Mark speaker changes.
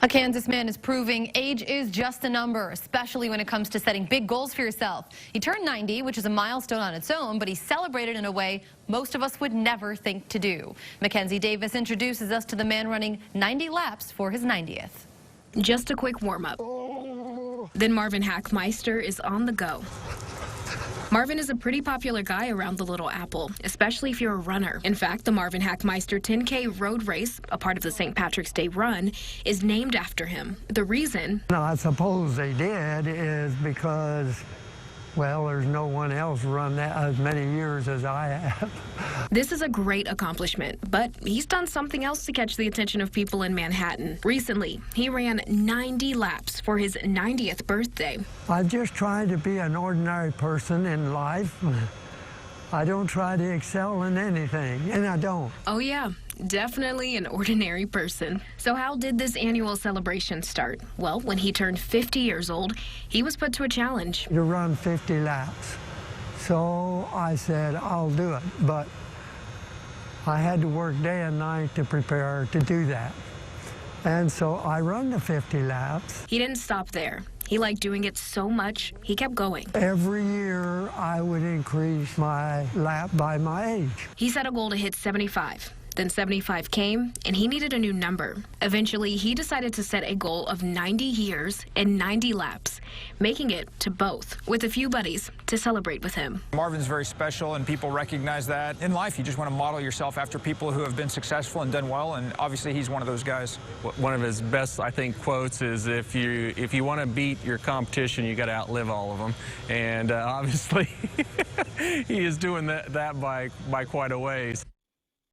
Speaker 1: A Kansas man is proving age is just a number, especially when it comes to setting big goals for yourself. He turned 90, which is a milestone on its own, but he celebrated in a way most of us would never think to do. Mackenzie Davis introduces us to the man running 90 laps for his 90th.
Speaker 2: Just a quick warm-up. Then Marvin Hackmeister is on the go. Marvin is a pretty popular guy around the Little Apple, especially if you're a runner. In fact, the Marvin Hackmeister 10K road race, a part of the St. Patrick's Day run, is named after him. The reason?
Speaker 3: No, I suppose they did is because, well, there's no one else run that as many years as I have.
Speaker 2: This is a great accomplishment, but he's done something else to catch the attention of people in Manhattan. Recently, he ran 90 laps for his 90th birthday.
Speaker 3: I've just tried to be an ordinary person in life. I don't try to excel in anything, and I don't.
Speaker 2: Oh yeah, definitely an ordinary person. So how did this annual celebration start? Well, when he turned 50 years old, he was put to a challenge.
Speaker 3: To run 50 laps. So I said, I'll do it, but I had to work day and night to prepare to do that. And so I run the 50 laps.
Speaker 2: He didn't stop there. He liked doing it so much, he kept going.
Speaker 3: Every year, I would increase my lap by my age.
Speaker 2: He set a goal to hit 75. Then 75 came, and he needed a new number. Eventually, he decided to set a goal of 90 years and 90 laps, making it to both, with a few buddies to celebrate with him.
Speaker 4: Marvin's very special, and people recognize that. In life, you just want to model yourself after people who have been successful and done well, and obviously he's one of those guys.
Speaker 5: One of his best, I think, quotes is, if you want to beat your competition, you got to outlive all of them. And obviously, he is doing that by quite a ways.